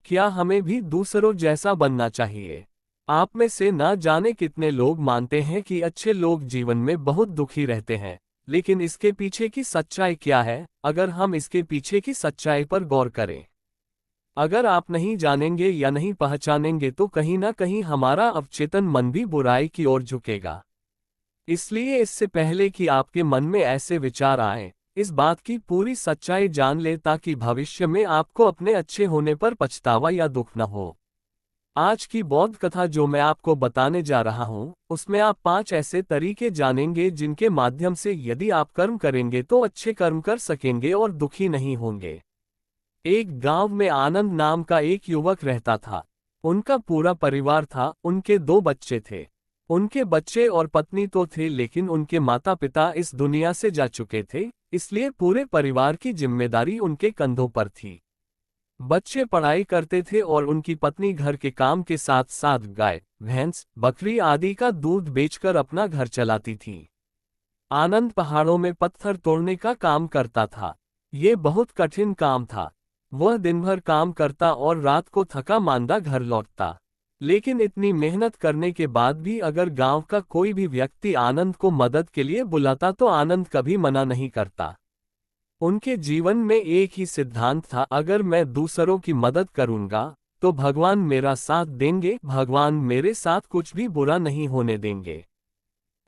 क्या हमें भी दूसरों जैसा बनना चाहिए? आप में से ना जाने कितने लोग मानते हैं कि अच्छे लोग जीवन में बहुत दुखी रहते हैं, लेकिन इसके पीछे की सच्चाई क्या है? अगर हम इसके पीछे की सच्चाई पर गौर करें, अगर आप नहीं जानेंगे या नहीं पहचानेंगे तो कहीं ना कहीं हमारा अवचेतन मन भी बुराई की ओर झुकेगा। इसलिए इससे पहले कि आपके मन में ऐसे विचार आए, इस बात की पूरी सच्चाई जान ले ताकि भविष्य में आपको अपने अच्छे होने पर पछतावा या दुख न हो। आज की बौद्ध कथा जो मैं आपको बताने जा रहा हूँ, उसमें आप 5 ऐसे तरीके जानेंगे जिनके माध्यम से यदि आप कर्म करेंगे तो अच्छे कर्म कर सकेंगे और दुखी नहीं होंगे। एक गांव में आनंद नाम का एक युवक रहता था। उनका पूरा परिवार था, उनके 2 बच्चे थे। उनके बच्चे और पत्नी तो थे, लेकिन उनके माता पिता इस दुनिया से जा चुके थे, इसलिए पूरे परिवार की जिम्मेदारी उनके कंधों पर थी। बच्चे पढ़ाई करते थे और उनकी पत्नी घर के काम के साथ साथ गाय, भैंस, बकरी आदि का दूध बेचकर अपना घर चलाती थी। आनंद पहाड़ों में पत्थर तोड़ने का काम करता था। ये बहुत कठिन काम था। वह दिन भर काम करता और रात को थका मांदा घर लौटता। लेकिन इतनी मेहनत करने के बाद भी अगर गांव का कोई भी व्यक्ति आनंद को मदद के लिए बुलाता तो आनंद कभी मना नहीं करता। उनके जीवन में एक ही सिद्धांत था, अगर मैं दूसरों की मदद करूंगा तो भगवान मेरा साथ देंगे, भगवान मेरे साथ कुछ भी बुरा नहीं होने देंगे।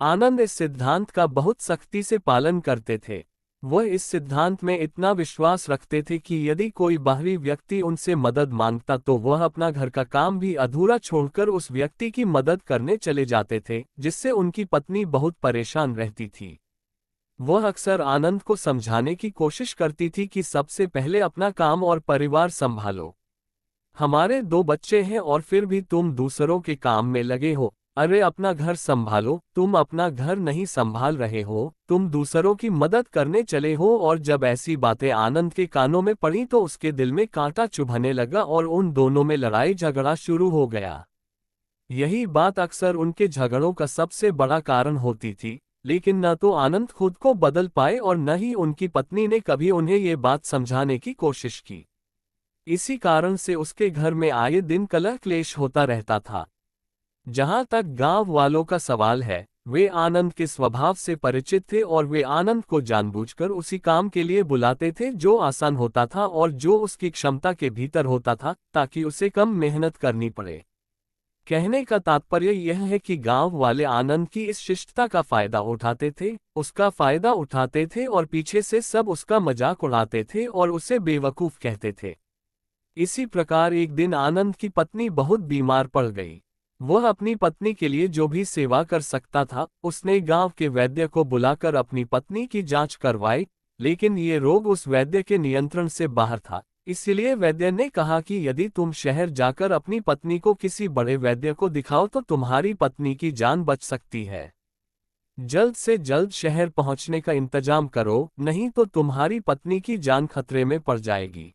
आनंद इस सिद्धांत का बहुत सख्ती से पालन करते थे। वह इस सिद्धांत में इतना विश्वास रखते थे कि यदि कोई बाहरी व्यक्ति उनसे मदद मांगता तो वह अपना घर का काम भी अधूरा छोड़कर उस व्यक्ति की मदद करने चले जाते थे, जिससे उनकी पत्नी बहुत परेशान रहती थी। वह अक्सर आनंद को समझाने की कोशिश करती थी कि सबसे पहले अपना काम और परिवार संभालो। हमारे 2 बच्चे हैं और फिर भी तुम दूसरों के काम में लगे हो। अरे अपना घर संभालो, तुम अपना घर नहीं संभाल रहे हो, तुम दूसरों की मदद करने चले हो। और जब ऐसी बातें आनंद के कानों में पड़ी तो उसके दिल में कांटा चुभने लगा और उन दोनों में लड़ाई झगड़ा शुरू हो गया। यही बात अक्सर उनके झगड़ों का सबसे बड़ा कारण होती थी, लेकिन न तो आनंद खुद को बदल पाए और न ही उनकी पत्नी ने कभी उन्हें ये बात समझाने की कोशिश की। इसी कारण से उसके घर में आए दिन कलह क्लेश होता रहता था। जहां तक गांव वालों का सवाल है, वे आनंद के स्वभाव से परिचित थे और वे आनंद को जानबूझकर उसी काम के लिए बुलाते थे जो आसान होता था और जो उसकी क्षमता के भीतर होता था, ताकि उसे कम मेहनत करनी पड़े। कहने का तात्पर्य यह है कि गांव वाले आनंद की इस शिष्टता का फायदा उठाते थे, उसका फायदा उठाते थे और पीछे से सब उसका मजाक उड़ाते थे और उसे बेवकूफ कहते थे। इसी प्रकार एक दिन आनंद की पत्नी बहुत बीमार पड़ गई। वह अपनी पत्नी के लिए जो भी सेवा कर सकता था, उसने गांव के वैद्य को बुलाकर अपनी पत्नी की जांच करवाई, लेकिन ये रोग उस वैद्य के नियंत्रण से बाहर था। इसलिए वैद्य ने कहा कि यदि तुम शहर जाकर अपनी पत्नी को किसी बड़े वैद्य को दिखाओ तो तुम्हारी पत्नी की जान बच सकती है। जल्द से जल्द शहर पहुंचने का इंतजाम करो, नहीं तो तुम्हारी पत्नी की जान खतरे में पड़ जाएगी।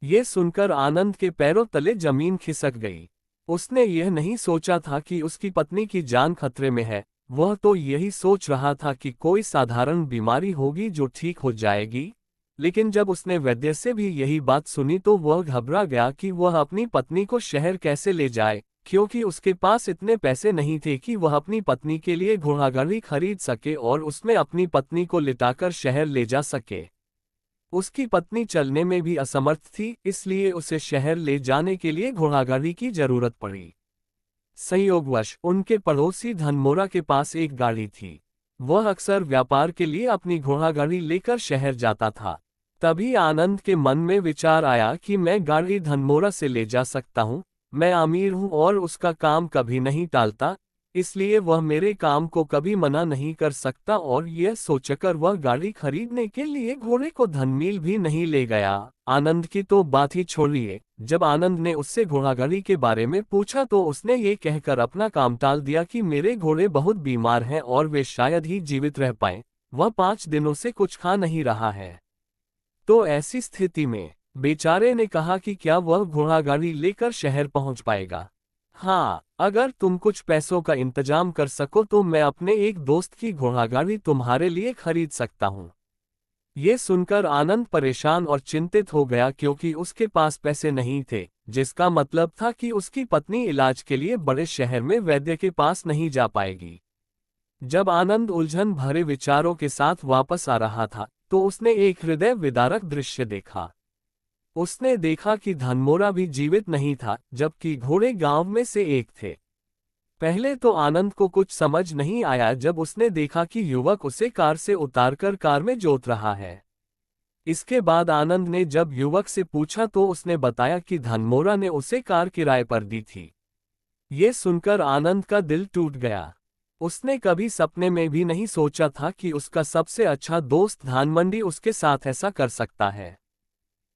ये सुनकर आनंद के पैरों तले जमीन खिसक गई। उसने यह नहीं सोचा था कि उसकी पत्नी की जान खतरे में है, वह तो यही सोच रहा था कि कोई साधारण बीमारी होगी जो ठीक हो जाएगी। लेकिन जब उसने वैद्य से भी यही बात सुनी तो वह घबरा गया कि वह अपनी पत्नी को शहर कैसे ले जाए, क्योंकि उसके पास इतने पैसे नहीं थे कि वह अपनी पत्नी के लिए घोड़ागाड़ी खरीद सके और उसमें अपनी पत्नी को लिटाकर शहर ले जा सके। उसकी पत्नी चलने में भी असमर्थ थी, इसलिए उसे शहर ले जाने के लिए घोड़ागाड़ी की जरूरत पड़ी। संयोगवश उनके पड़ोसी धनमोरा के पास एक गाड़ी थी। वह अक्सर व्यापार के लिए अपनी घोड़ागाड़ी लेकर शहर जाता था। तभी आनंद के मन में विचार आया कि मैं गाड़ी धनमोरा से ले जा सकता हूँ, मैं अमीर हूँ और उसका काम कभी नहीं टालता, इसलिए वह मेरे काम को कभी मना नहीं कर सकता। और यह सोचकर वह गाड़ी खरीदने के लिए घोड़े को धनमील भी नहीं ले गया। आनंद की तो बात ही छोड़िए, जब आनंद ने उससे घोड़ागाड़ी के बारे में पूछा तो उसने ये कहकर अपना काम टाल दिया कि मेरे घोड़े बहुत बीमार हैं और वे शायद ही जीवित रह पाएं, वह 5 दिनों से कुछ खा नहीं रहा है। तो ऐसी स्थिति में बेचारे ने कहा कि क्या वह घोड़ागाड़ी लेकर शहर पहुंच पाएगा। हाँ, अगर तुम कुछ पैसों का इंतजाम कर सको तो मैं अपने एक दोस्त की घोड़ागाड़ी तुम्हारे लिए खरीद सकता हूँ। ये सुनकर आनंद परेशान और चिंतित हो गया क्योंकि उसके पास पैसे नहीं थे, जिसका मतलब था कि उसकी पत्नी इलाज के लिए बड़े शहर में वैद्य के पास नहीं जा पाएगी। जब आनंद उलझन भरे विचारों के साथ वापस आ रहा था, तो उसने एक हृदय विदारक दृश्य देखा। उसने देखा कि धनमोरा भी जीवित नहीं था, जबकि घोड़े गांव में से एक थे। पहले तो आनंद को कुछ समझ नहीं आया जब उसने देखा कि युवक उसे कार से उतारकर कार में जोत रहा है। इसके बाद आनंद ने जब युवक से पूछा तो उसने बताया कि धनमोरा ने उसे कार किराए पर दी थी। ये सुनकर आनंद का दिल टूट गया। उसने कभी सपने में भी नहीं सोचा था कि उसका सबसे अच्छा दोस्त धानमंडी उसके साथ ऐसा कर सकता है।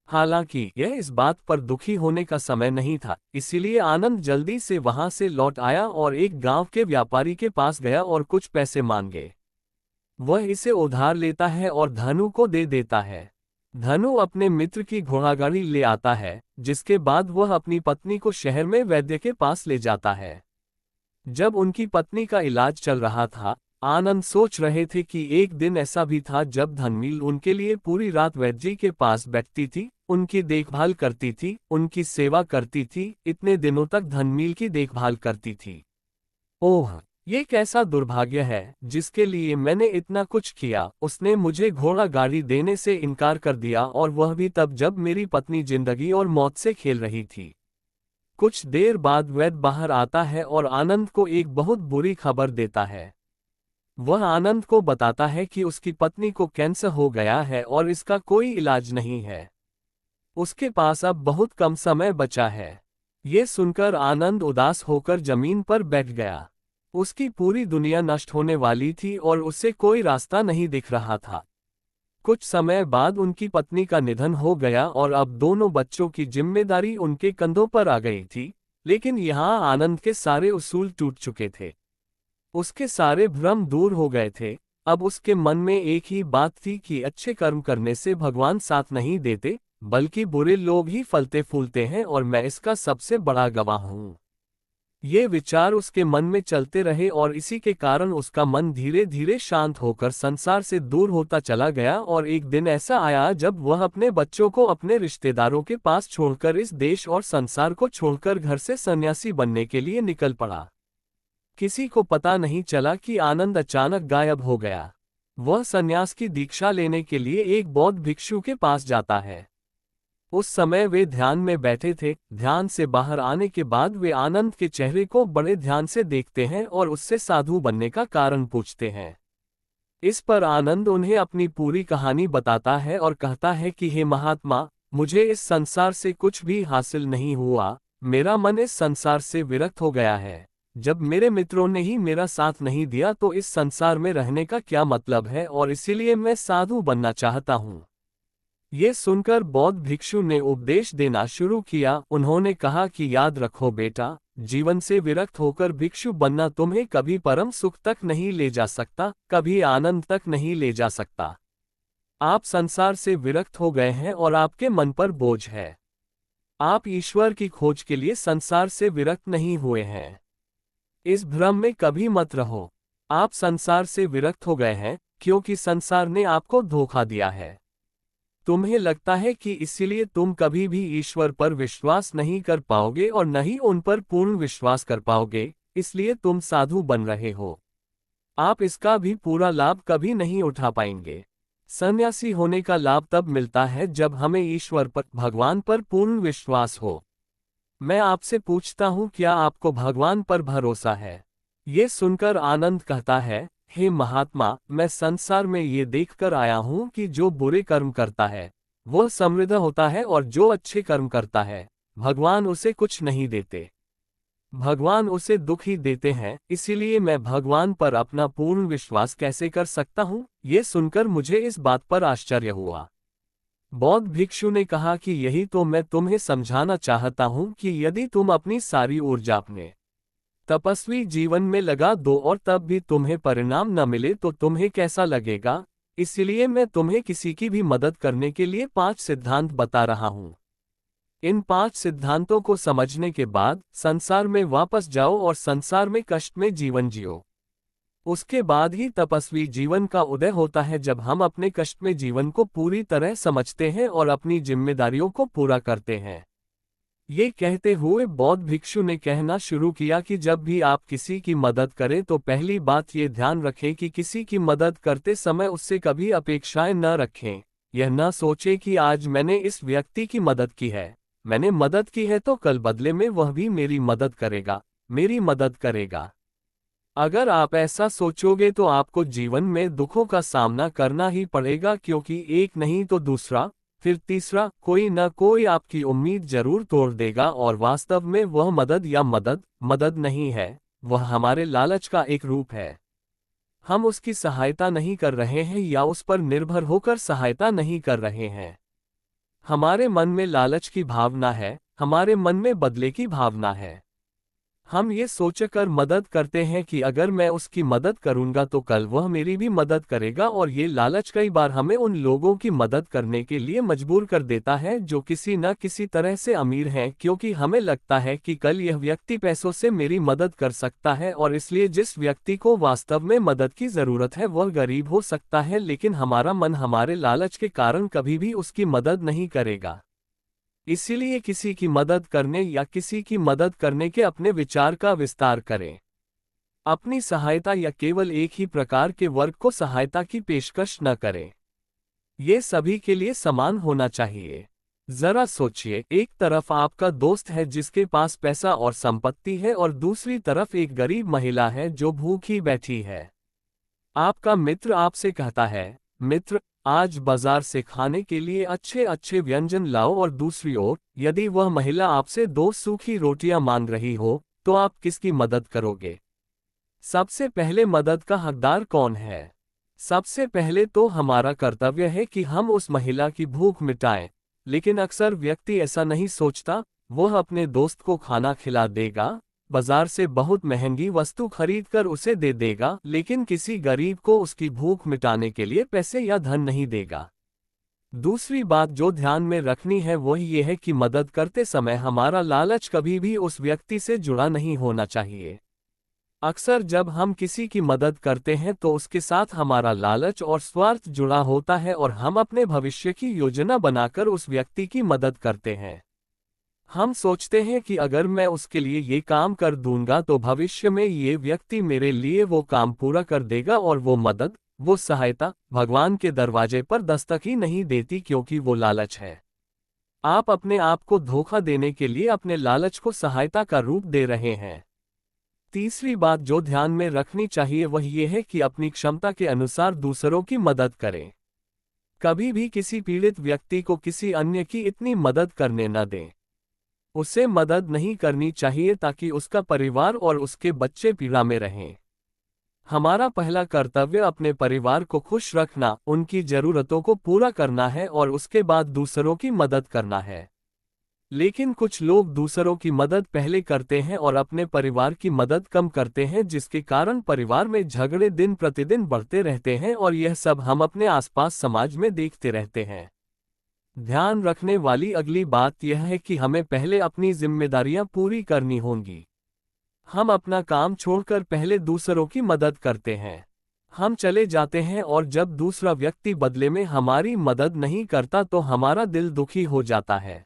हालांकि यह इस बात पर दुखी होने का समय नहीं था, इसीलिए आनंद जल्दी से वहां से लौट आया और एक गांव के व्यापारी के पास गया और कुछ पैसे मांगे। वह इसे उधार लेता है और धनु को दे देता है। धनु अपने मित्र की घोड़ागाड़ी ले आता है, जिसके बाद वह अपनी पत्नी को शहर में वैद्य के पास ले जाता है। जब उनकी पत्नी का इलाज चल रहा था, आनंद सोच रहे थे कि एक दिन ऐसा भी था जब धनमील उनके लिए पूरी रात वैद्य जी के पास बैठती थी, उनकी देखभाल करती थी, उनकी सेवा करती थी, इतने दिनों तक धनमील की देखभाल करती थी। ओह, ये कैसा दुर्भाग्य है जिसके लिए मैंने इतना कुछ किया। उसने मुझे घोड़ा गाड़ी देने से इनकार कर दिया, और वह भी तब जब मेरी पत्नी जिंदगी और मौत से खेल रही थी। कुछ देर बाद वैद्य बाहर आता है और आनंद को एक बहुत बुरी खबर देता है। वह आनंद को बताता है कि उसकी पत्नी को कैंसर हो गया है और इसका कोई इलाज नहीं है। उसके पास अब बहुत कम समय बचा है। ये सुनकर आनंद उदास होकर जमीन पर बैठ गया। उसकी पूरी दुनिया नष्ट होने वाली थी और उसे कोई रास्ता नहीं दिख रहा था। कुछ समय बाद उनकी पत्नी का निधन हो गया और अब दोनों बच्चों की जिम्मेदारी उनके कंधों पर आ गई थी, लेकिन यहाँ आनंद के सारे उसूल टूट चुके थे। उसके सारे भ्रम दूर हो गए थे। अब उसके मन में एक ही बात थी कि अच्छे कर्म करने से भगवान साथ नहीं देते, बल्कि बुरे लोग ही फलते फूलते हैं, और मैं इसका सबसे बड़ा गवाह हूँ। ये विचार उसके मन में चलते रहे और इसी के कारण उसका मन धीरे धीरे शांत होकर संसार से दूर होता चला गया। और एक दिन ऐसा आया जब वह अपने बच्चों को अपने रिश्तेदारों के पास छोड़कर इस देश और संसार को छोड़कर घर से सन्यासी बनने के लिए निकल पड़ा। किसी को पता नहीं चला कि आनंद अचानक गायब हो गया। वह सन्यास की दीक्षा लेने के लिए एक बौद्ध भिक्षु के पास जाता है। उस समय वे ध्यान में बैठे थे। ध्यान से बाहर आने के बाद वे आनंद के चेहरे को बड़े ध्यान से देखते हैं और उससे साधु बनने का कारण पूछते हैं। इस पर आनंद उन्हें अपनी पूरी कहानी बताता है और कहता है कि हे महात्मा, मुझे इस संसार से कुछ भी हासिल नहीं हुआ। मेरा मन इस संसार से विरक्त हो गया है। जब मेरे मित्रों ने ही मेरा साथ नहीं दिया तो इस संसार में रहने का क्या मतलब है, और इसीलिए मैं साधु बनना चाहता हूँ। ये सुनकर बौद्ध भिक्षु ने उपदेश देना शुरू किया। उन्होंने कहा कि याद रखो बेटा, जीवन से विरक्त होकर भिक्षु बनना तुम्हें कभी परम सुख तक नहीं ले जा सकता, कभी आनंद तक नहीं ले जा सकता। आप संसार से विरक्त हो गए हैं और आपके मन पर बोझ है। आप ईश्वर की खोज के लिए संसार से विरक्त नहीं हुए हैं। इस भ्रम में कभी मत रहो। आप संसार से विरक्त हो गए हैं क्योंकि संसार ने आपको धोखा दिया है। तुम्हें लगता है कि इसीलिए तुम कभी भी ईश्वर पर विश्वास नहीं कर पाओगे और न ही उन पर पूर्ण विश्वास कर पाओगे, इसलिए तुम साधु बन रहे हो। आप इसका भी पूरा लाभ कभी नहीं उठा पाएंगे। सन्यासी होने का लाभ तब मिलता है जब हमें ईश्वर पर, भगवान पर पूर्ण विश्वास हो। मैं आपसे पूछता हूँ, क्या आपको भगवान पर भरोसा है? ये सुनकर आनंद कहता है, हे महात्मा, मैं संसार में ये देखकर आया हूँ कि जो बुरे कर्म करता है वह समृद्ध होता है, और जो अच्छे कर्म करता है भगवान उसे कुछ नहीं देते। भगवान उसे दुख ही देते हैं। इसीलिए मैं भगवान पर अपना पूर्ण विश्वास कैसे कर सकता हूँ? ये सुनकर मुझे इस बात पर आश्चर्य हुआ। बौद्ध भिक्षु ने कहा कि यही तो मैं तुम्हें समझाना चाहता हूँ कि यदि तुम अपनी सारी ऊर्जा अपने तपस्वी जीवन में लगा दो और तब भी तुम्हें परिणाम न मिले तो तुम्हें कैसा लगेगा? इसलिए मैं तुम्हें किसी की भी मदद करने के लिए 5 सिद्धांत बता रहा हूँ। इन 5 सिद्धांतों को समझने के बाद संसार में वापस जाओ और संसार में कष्ट में जीवन जियो। उसके बाद ही तपस्वी जीवन का उदय होता है, जब हम अपने कष्ट में जीवन को पूरी तरह समझते हैं और अपनी जिम्मेदारियों को पूरा करते हैं। ये कहते हुए बौद्ध भिक्षु ने कहना शुरू किया कि जब भी आप किसी की मदद करें तो पहली बात ये ध्यान रखें कि किसी की मदद करते समय उससे कभी अपेक्षाएं न रखें। यह न सोचें कि आज मैंने इस व्यक्ति की मदद की है, मैंने मदद की है तो कल बदले में वह भी मेरी मदद करेगा, मेरी मदद करेगा। अगर आप ऐसा सोचोगे तो आपको जीवन में दुखों का सामना करना ही पड़ेगा, क्योंकि एक नहीं तो दूसरा, फिर तीसरा, कोई न कोई आपकी उम्मीद जरूर तोड़ देगा और वास्तव में वह मदद या मदद नहीं है, वह हमारे लालच का एक रूप है। हम उसकी सहायता नहीं कर रहे हैं या उस पर निर्भर होकर सहायता नहीं कर रहे हैं। हमारे मन में लालच की भावना है, हमारे मन में बदले की भावना है। हम ये सोचकर मदद करते हैं कि अगर मैं उसकी मदद करूंगा तो कल वह मेरी भी मदद करेगा, और ये लालच कई बार हमें उन लोगों की मदद करने के लिए मजबूर कर देता है जो किसी न किसी तरह से अमीर हैं, क्योंकि हमें लगता है कि कल यह व्यक्ति पैसों से मेरी मदद कर सकता है, और इसलिए जिस व्यक्ति को वास्तव में मदद की जरूरत है वह गरीब हो सकता है, लेकिन हमारा मन हमारे लालच के कारण कभी भी उसकी मदद नहीं करेगा। इसीलिए किसी की मदद करने या किसी की मदद करने के अपने विचार का विस्तार करें। अपनी सहायता या केवल एक ही प्रकार के वर्ग को सहायता की पेशकश न करें। ये सभी के लिए समान होना चाहिए। जरा सोचिए, एक तरफ आपका दोस्त है जिसके पास पैसा और संपत्ति है, और दूसरी तरफ एक गरीब महिला है जो भूखी बैठी है। आपका मित्र आपसे कहता है, मित्र, आज बाजार से खाने के लिए अच्छे अच्छे व्यंजन लाओ, और दूसरी ओर यदि वह महिला आपसे 2 सूखी रोटियां मांग रही हो तो आप किसकी मदद करोगे? सबसे पहले मदद का हकदार कौन है? सबसे पहले तो हमारा कर्तव्य है कि हम उस महिला की भूख मिटाएं, लेकिन अक्सर व्यक्ति ऐसा नहीं सोचता। वह अपने दोस्त को खाना खिला देगा, बाजार से बहुत महंगी वस्तु खरीदकर उसे दे देगा, लेकिन किसी गरीब को उसकी भूख मिटाने के लिए पैसे या धन नहीं देगा। दूसरी बात जो ध्यान में रखनी है वह ये है कि मदद करते समय हमारा लालच कभी भी उस व्यक्ति से जुड़ा नहीं होना चाहिए। अक्सर जब हम किसी की मदद करते हैं तो उसके साथ हमारा लालच और स्वार्थ जुड़ा होता है, और हम अपने भविष्य की योजना बनाकर उस व्यक्ति की मदद करते हैं। हम सोचते हैं कि अगर मैं उसके लिए ये काम कर दूंगा तो भविष्य में ये व्यक्ति मेरे लिए वो काम पूरा कर देगा, और वो मदद, वो सहायता भगवान के दरवाजे पर दस्तक ही नहीं देती, क्योंकि वो लालच है। आप अपने आप को धोखा देने के लिए अपने लालच को सहायता का रूप दे रहे हैं। तीसरी बात जो ध्यान में रखनी चाहिए वह ये है कि अपनी क्षमता के अनुसार दूसरों की मदद करें। कभी भी किसी पीड़ित व्यक्ति को किसी अन्य की इतनी मदद करने न दें। उसे मदद नहीं करनी चाहिए ताकि उसका परिवार और उसके बच्चे पीड़ा में रहें। हमारा पहला कर्तव्य अपने परिवार को खुश रखना, उनकी जरूरतों को पूरा करना है, और उसके बाद दूसरों की मदद करना है। लेकिन कुछ लोग दूसरों की मदद पहले करते हैं और अपने परिवार की मदद कम करते हैं, जिसके कारण परिवार में झगड़े दिन प्रतिदिन बढ़ते रहते हैं, और यह सब हम अपने आसपास समाज में देखते रहते हैं। ध्यान रखने वाली अगली बात यह है कि हमें पहले अपनी जिम्मेदारियां पूरी करनी होंगी। हम अपना काम छोड़कर पहले दूसरों की मदद करते हैं। हम चले जाते हैं, और जब दूसरा व्यक्ति बदले में हमारी मदद नहीं करता तो हमारा दिल दुखी हो जाता है।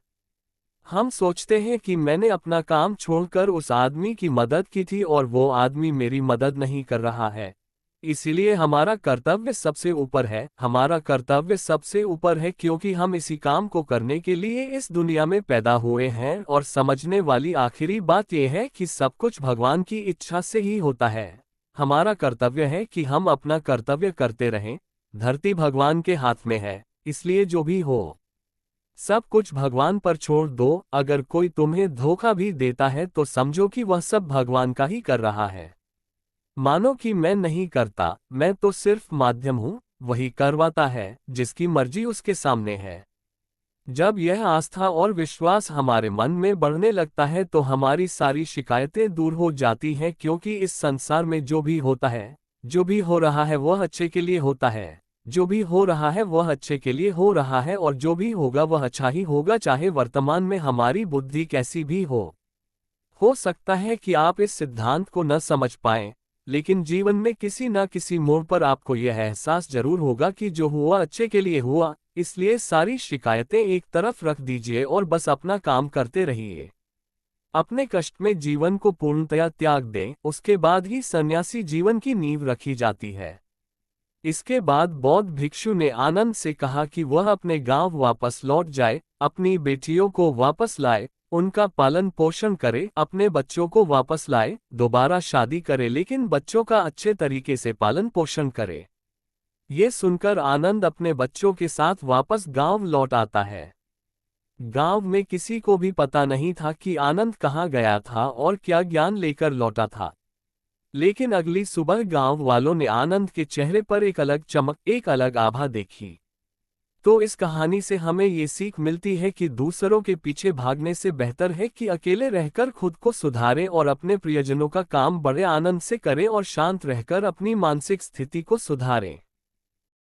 हम सोचते हैं कि मैंने अपना काम छोड़कर उस आदमी की मदद की थी और वो आदमी मेरी मदद नहीं कर रहा है, इसलिए हमारा कर्तव्य सबसे ऊपर है। हमारा कर्तव्य सबसे ऊपर है क्योंकि हम इसी काम को करने के लिए इस दुनिया में पैदा हुए हैं, और समझने वाली आखिरी बात यह है कि सब कुछ भगवान की इच्छा से ही होता है। हमारा कर्तव्य है कि हम अपना कर्तव्य करते रहें। धरती भगवान के हाथ में है, इसलिए जो भी हो सब कुछ भगवान पर छोड़ दो। अगर कोई तुम्हें धोखा भी देता है तो समझो कि वह सब भगवान का ही कर रहा है। मानो कि मैं नहीं करता, मैं तो सिर्फ माध्यम हूं, वही करवाता है जिसकी मर्जी उसके सामने है। जब यह आस्था और विश्वास हमारे मन में बढ़ने लगता है तो हमारी सारी शिकायतें दूर हो जाती हैं, क्योंकि इस संसार में जो भी होता है, जो भी हो रहा है वह अच्छे के लिए होता है। जो भी हो रहा है वह अच्छे के लिए हो रहा है, और जो भी होगा वह अच्छा ही होगा, चाहे वर्तमान में हमारी बुद्धि कैसी भी हो। सकता है कि आप इस सिद्धांत को न समझ पाएं, लेकिन जीवन में किसी न किसी मोड़ पर आपको यह एहसास जरूर होगा कि जो हुआ अच्छे के लिए हुआ, इसलिए सारी शिकायतें एक तरफ रख दीजिए और बस अपना काम करते रहिए। अपने कष्ट में जीवन को पूर्णतया त्याग दें, उसके बाद ही सन्यासी जीवन की नींव रखी जाती है। इसके बाद बौद्ध भिक्षु ने आनंद से कहा कि वह अपने गांव वापस लौट जाए, अपनी बेटियों को वापस लाए, उनका पालन पोषण करे, अपने बच्चों को वापस लाए, दोबारा शादी करे, लेकिन बच्चों का अच्छे तरीके से पालन पोषण करे। ये सुनकर आनंद अपने बच्चों के साथ वापस गांव लौट आता है। गांव में किसी को भी पता नहीं था कि आनंद कहाँ गया था और क्या ज्ञान लेकर लौटा था। लेकिन अगली सुबह गांव वालों ने आनंद के चेहरे पर एक अलग चमक, एक अलग आभा देखी। तो इस कहानी से हमें ये सीख मिलती है कि दूसरों के पीछे भागने से बेहतर है कि अकेले रहकर खुद को सुधारें और अपने प्रियजनों का काम बड़े आनंद से करें और शांत रहकर अपनी मानसिक स्थिति को सुधारें।